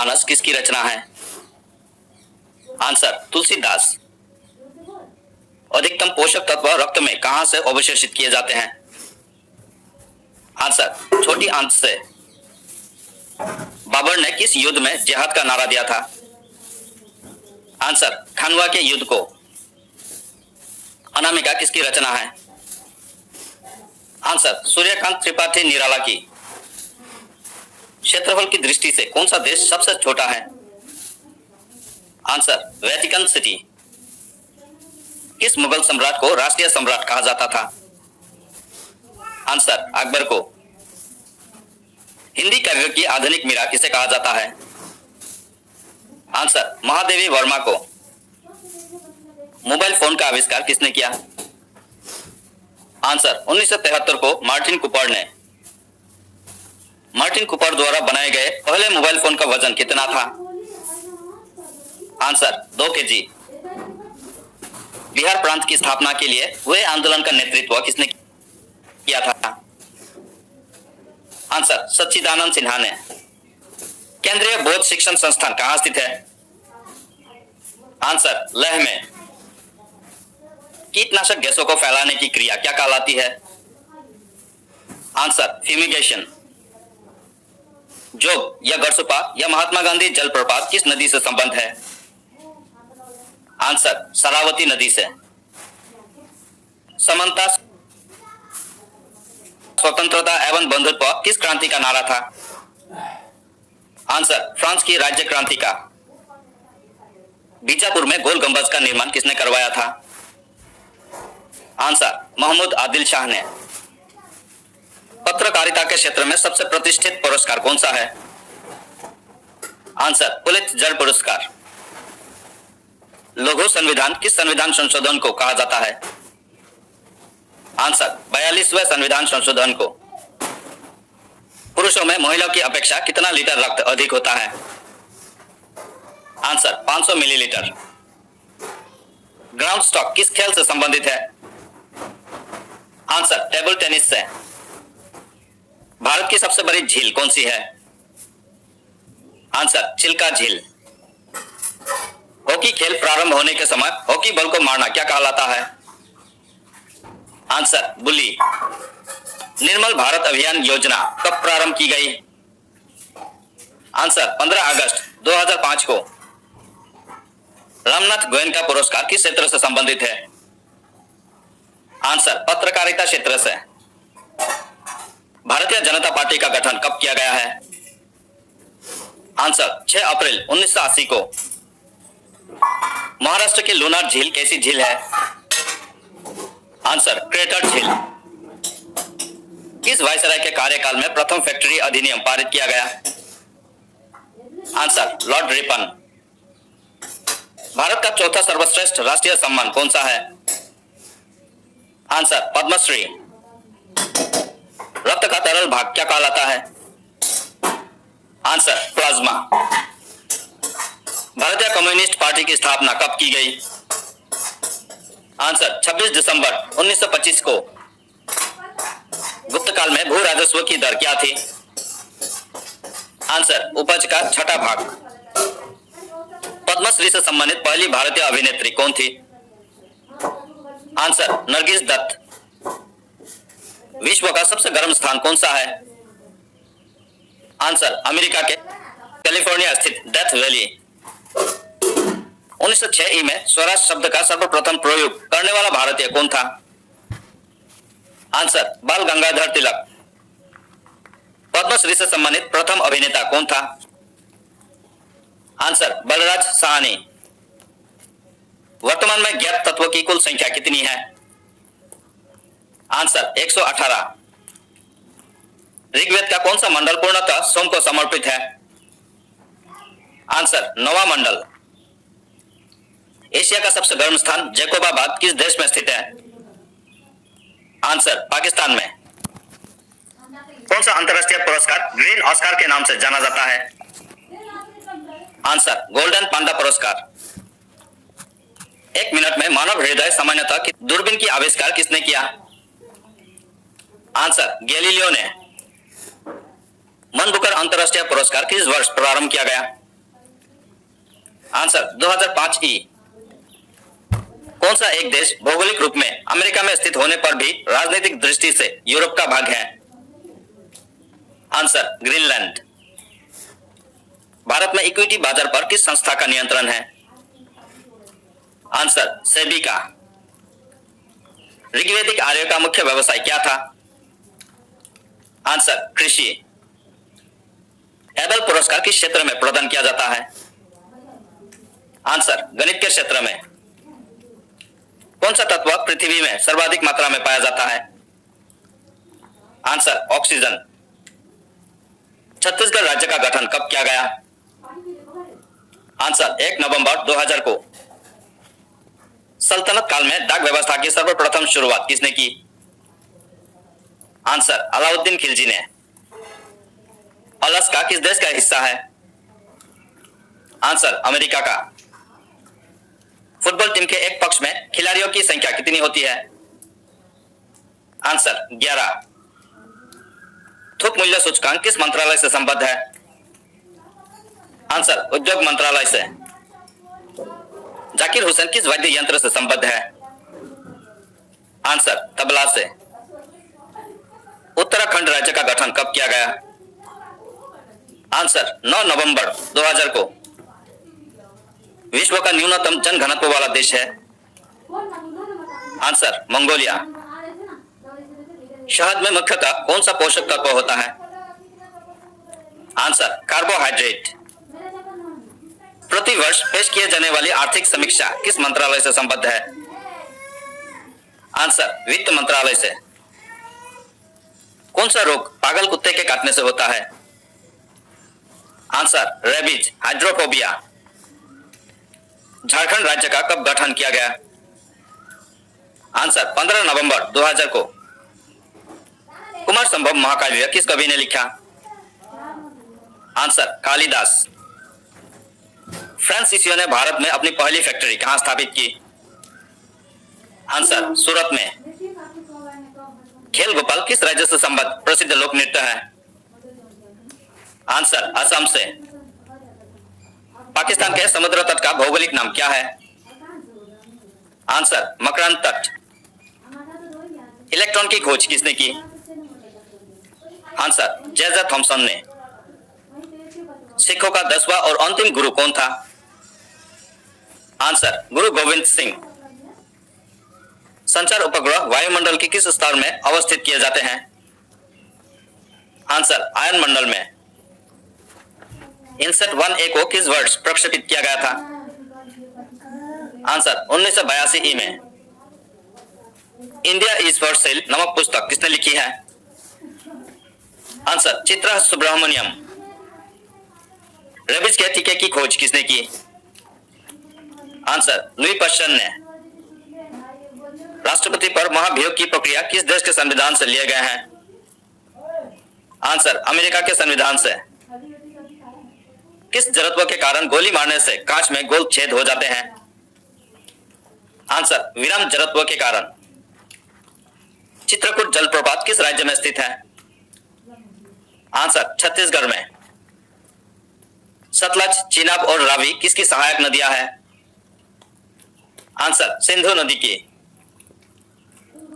रामचरितमानस किसकी रचना है? आंसर तुलसीदास। अधिकतम पोषक तत्व रक्त में कहां से अवशोषित किए जाते हैं? आंसर छोटी आंत से। बाबर ने किस युद्ध में जिहाद का नारा दिया था? आंसर खानवा के युद्ध को। अनामिका किसकी रचना है? आंसर सूर्यकांत त्रिपाठी निराला की। क्षेत्रफल की दृष्टि से कौन सा देश सबसे छोटा है? Answer Vatican city. किस मुगल सम्राट को राष्ट्रीय सम्राट कहा जाता था? आंसर अकबर को। हिंदी काव्य की आधुनिक मीरा किसे कहा जाता है? आंसर महादेवी वर्मा को। मोबाइल फोन का आविष्कार किसने किया? आंसर 1973 को मार्टिन कूपर ने। मार्टिन कूपर द्वारा बनाए गए पहले मोबाइल फोन का वजन कितना था? Answer 2 KG. बिहार प्रांत की स्थापना के लिए हुए आंदोलन का नेतृत्व किसने किया था? आंसर सच्चिदानंद सिन्हा ने। केंद्रीय बौद्ध शिक्षण संस्थान कहां स्थित है? आंसर लेह में। कीटनाशक गैसों को फैलाने की क्रिया क्या कहलाती है? Answer fumigation. जोग या गरसुपा या महात्मा गांधी जलप्रपात किस नदी से संबंध है? आंसर शरावती नदी से। समानता स्वतंत्रता एवं बंधुत्व किस क्रांति का नारा था? आंसर फ्रांस की राज्य क्रांति का। बीजापुर में गोल गुंबद का निर्माण किसने करवाया था? आंसर महमूद आदिल शाह ने। पत्रकारिता के क्षेत्र में सबसे प्रतिष्ठित पुरस्कार कौन सा है? आंसर पुलित्जर पुरस्कार। लघु संविधान किस संविधान संशोधन को कहा जाता है? आंसर 42वें संविधान संशोधन को। पुरुषों में महिलाओं की अपेक्षा कितना लीटर रक्त अधिक होता है? Answer 500 millilitre. ग्राउंड स्टॉक किस खेल से संबंधित है? आंसर टेबल टेनिस से। भारत की सबसे बड़ी झील कौन सी है? आंसर चिल्का झील। हॉकी खेल प्रारंभ होने के समय हॉकी बॉल को मारना क्या कहलाता है? आंसर बुली। निर्मल भारत अभियान योजना कब प्रारंभ की गई? आंसर 15 अगस्त 2005 को। रामनाथ गोयनका पुरस्कार किस क्षेत्र से संबंधित है? आंसर पत्रकारिता क्षेत्र से। भारतीय जनता पार्टी का गठन कब किया गया है? आंसर 6 अप्रैल 1980 को। महाराष्ट्र की लूनार झील कैसी झील है? आंसर क्रेटर झील। किस वायसराय के कार्यकाल में प्रथम फैक्ट्री अधिनियम पारित किया गया? Answer Lord Ripon. भारत का चौथा सर्वश्रेष्ठ राष्ट्रीय सम्मान कौन सा है? आंसर पद्मश्री। रक्त का तरल भाग क्या कहलाता है? Answer plasma. भारतीय कम्युनिस्ट पार्टी की स्थापना कब की गई? आंसर 26 दिसंबर 1925 को। गुप्त काल में भू राजस्व की दर क्या थी? आंसर उपज का 6वां भाग। पद्मश्री से सम्मानित पहली भारतीय अभिनेत्री कौन थी? आंसर नरगिस दत्त। विश्व का सबसे गर्म स्थान कौन सा है? आंसर अमेरिका के कैलिफोर्निया स्थित डेथ वैली। 1906 ई में स्वराज शब्द का सर्वप्रथम प्रयोग करने वाला भारतीय कौन था? आंसर बाल गंगाधर तिलक। पद्मश्री से सम्मानित प्रथम अभिनेता कौन था? आंसर बलराज साहनी। वर्तमान में ज्ञात तत्वों की कुल संख्या कितनी है? आंसर 118। ऋग्वेद का कौन सा मंडल पूर्णतः सोम को समर्पित है? आंसर 9वां मंडल। एशिया का सबसे गर्म स्थान जैकोबाबाद किस देश में स्थित है? आंसर पाकिस्तान में। कौन सा अंतरराष्ट्रीय पुरस्कार ग्रीन ऑस्कार के नाम से जाना जाता है? आंसर गोल्डन पांडा पुरस्कार। 1 मिनट में मानव हृदय सामान्यतः की दूरबीन की आविष्कार किसने किया? आंसर गैलीलियो ने। मन बुकर अंतरराष्ट्रीय पुरस्कार किस वर्ष प्रारंभ किया गया? आंसर 2005 ई। कौन सा एक देश भौगोलिक रूप में अमेरिका में स्थित होने पर भी राजनीतिक दृष्टि से यूरोप का भाग है? Answer Greenland. भारत में इक्विटी बाजार पर किस संस्था का नियंत्रण है? आंसर सेबी का। ऋग्वैदिक आर्यों का मुख्य व्यवसाय क्या था? आंसर कृषि। एबल पुरस्कार किस क्षेत्र में प्रदान किया जाता है? आंसर गणित के क्षेत्र में। कौन सा तत्व पृथ्वी में सर्वाधिक मात्रा में पाया जाता है? Answer oxygen. छत्तीसगढ़ राज्य का गठन कब किया गया? आंसर 1 नवंबर 2000 को। सल्तनत काल में डाक व्यवस्था की सर्वप्रथम शुरुआत किसने की? आंसर अलाउद्दीन खिलजी ने। अलास्का किस देश का हिस्सा है? आंसर अमेरिका का। फुटबॉल टीम के एक पक्ष में खिलाड़ियों की संख्या कितनी होती है? आंसर 11। थोक मूल्य सूचकांक किस मंत्रालय से संबद्ध है? आंसर उद्योग मंत्रालय से। जाकिर हुसैन किस वाद्य यंत्र से संबद्ध है? आंसर तबला से। उत्तराखंड राज्य का गठन कब किया गया? आंसर 9 नवंबर 2000 को। विश्व का न्यूनतम जनघनत्व वाला देश है? Answer Mongolia. शहद में मुख्यतः कौन सा पोषक तत्व होता है? Answer carbohydrate. प्रति वर्ष पेश किए जाने वाली आर्थिक समीक्षा किस मंत्रालय से संबद्ध है? आंसर वित्त मंत्रालय से। कौन सा रोग पागल कुत्ते के काटने से होता है? Answer rabies, hydrophobia. झारखंड राज्य का कब गठन किया गया? आंसर 15 नवंबर 2000 को। कुमार संभव महाकाव्य किस कवि ने लिखा? आंसर कालिदास। फ्रांसीसियों ने भारत में अपनी पहली फैक्ट्री कहां स्थापित की? आंसर सूरत में। खेल गोपाल किस राज्य से संबद्ध प्रसिद्ध लोक नृत्य है? आंसर असम से। पाकिस्तान के समुद्र तट का भौगोलिक नाम क्या है? आंसर मकरंद तट। इलेक्ट्रॉन की खोज किसने की? आंसर जेजा थॉमसन ने। सिखों का 10वां और अंतिम गुरु कौन था? आंसर गुरु गोविंद सिंह। संचार उपग्रह वायुमंडल के किस स्तर में अवस्थित किए जाते हैं? आंसर आयन मंडल में। इनसेट 1A को किस वर्ष प्रक्षेपित किया गया था? आंसर 1982 ई में। इंडिया इज फॉर सेल नामक पुस्तक किसने लिखी है? आंसर चित्रा सुब्रमण्यम। रेबीज के टीके की खोज किसने की? आंसर लुई पाश्चर ने। राष्ट्रपति पर महाभियोग की प्रक्रिया किस देश के संविधान से लिए गए हैं? आंसर अमेरिका के संविधान से। किस जड़त्व के कारण गोली मारने से कांच में गोल छेद हो जाते हैं? आंसर विराम जड़त्व के कारण। चित्रकूट जलप्रपात किस राज्य में स्थित है? आंसर छत्तीसगढ़ में। सतलज, चिनाब और रावी किसकी सहायक नदियां हैं? आंसर सिंधु नदी की।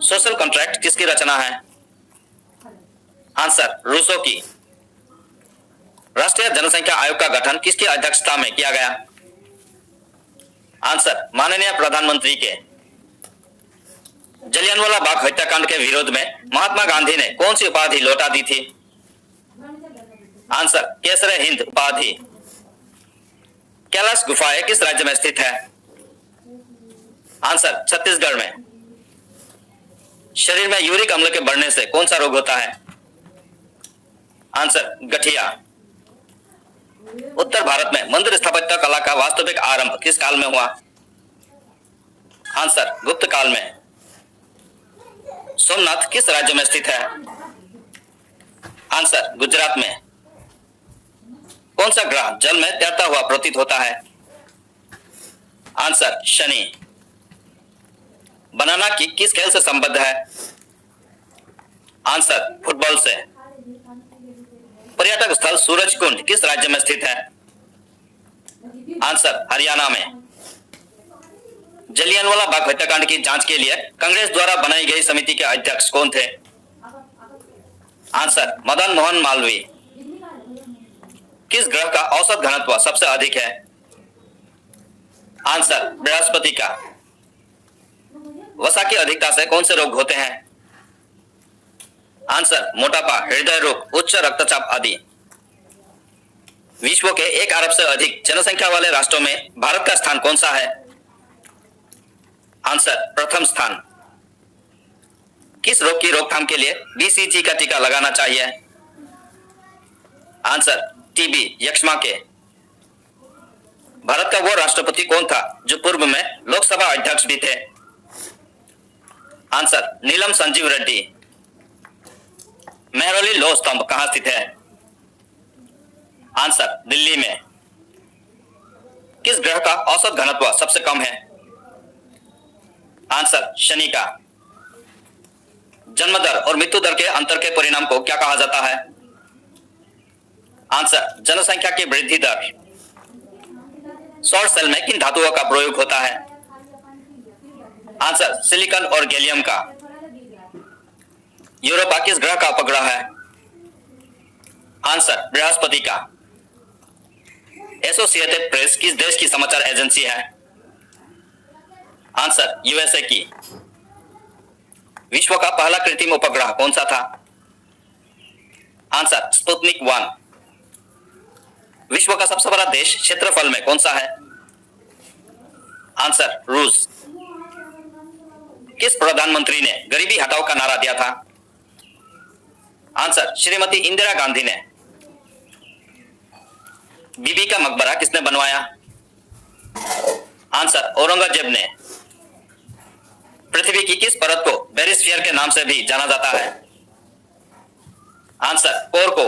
सोशल कॉन्ट्रैक्ट किसकी रचना है? आंसर रूसो की। राष्ट्रीय जनसंख्या आयोग का गठन किसकी अध्यक्षता में किया गया? आंसर माननीय प्रधानमंत्री के। जलियांवाला बाग हत्याकांड के विरोध में महात्मा गांधी ने कौन सी उपाधि लौटा दी थी? आंसर केसरे हिंद उपाधि। कैलाश गुफाएं किस राज्य में स्थित है? आंसर छत्तीसगढ़ में। शरीर में यूरिक अम्ल के बढ़ने से कौन सा रोग होता है? आंसर गठिया। उत्तर भारत में मंदिर स्थापत्य कला का वास्तविक आरंभ किस काल में हुआ? आंसर गुप्त काल में। सोमनाथ किस राज्य में स्थित है? आंसर गुजरात में। कौन सा ग्रह जल में तैरता हुआ प्रतीत होता है? आंसर शनि। बनाना की किस खेल से संबद्ध है? आंसर फुटबॉल से। पर्यटक स्थल सूरज कुंड किस राज्य में स्थित है? आंसर हरियाणा में। जलियांवाला बाग हत्याकांड की जांच के लिए कांग्रेस द्वारा बनाई गई समिति के अध्यक्ष कौन थे? आंसर मदन मोहन मालवीय। किस ग्रह का औसत घनत्व सबसे अधिक है? आंसर बृहस्पति का। वसा की अधिकता से कौन से रोग होते हैं? आंसर मोटापा, हृदय रोग, उच्च रक्तचाप आदि। विश्व के 1 अरब से अधिक जनसंख्या वाले राष्ट्रों में भारत का स्थान कौन सा है? आंसर प्रथम स्थान। किस रोग की रोकथाम के लिए बीसीजी का टीका लगाना चाहिए? आंसर टीबी, यक्ष्मा के। भारत का वो राष्ट्रपति कौन था जो पूर्व में लोकसभा अध्यक्ष भी थे? आंसर नीलम संजीव रेड्डी। मेहरौली लौह स्तंभ कहां स्थित है? आंसर दिल्ली में। किस ग्रह का औसत घनत्व सबसे कम है? आंसर शनि का। जन्म दर और मृत्यु दर के अंतर के परिणाम को क्या कहा जाता है? आंसर जनसंख्या की वृद्धि दर। सौर सेल में किन धातुओं का प्रयोग होता है? आंसर सिलिकॉन और गैलियम का। यूरोपा किस ग्रह का उपग्रह है? आंसर बृहस्पति का। एसोसिएटेड प्रेस किस देश की समाचार एजेंसी है? आंसर यूएसए की। विश्व का पहला कृत्रिम उपग्रह कौन सा था? Answer Sputnik 1। विश्व का सबसे बड़ा देश क्षेत्रफल में कौन सा है? आंसर रूस। किस प्रधानमंत्री ने गरीबी हटाओ का नारा दिया था? आंसर श्रीमती इंदिरा गांधी ने। बीबी का मकबरा किसने बनवाया? आंसर औरंगजेब ने। पृथ्वी की किस परत को बेरिस्फीयर के नाम से भी जाना जाता है? आंसर कोर को।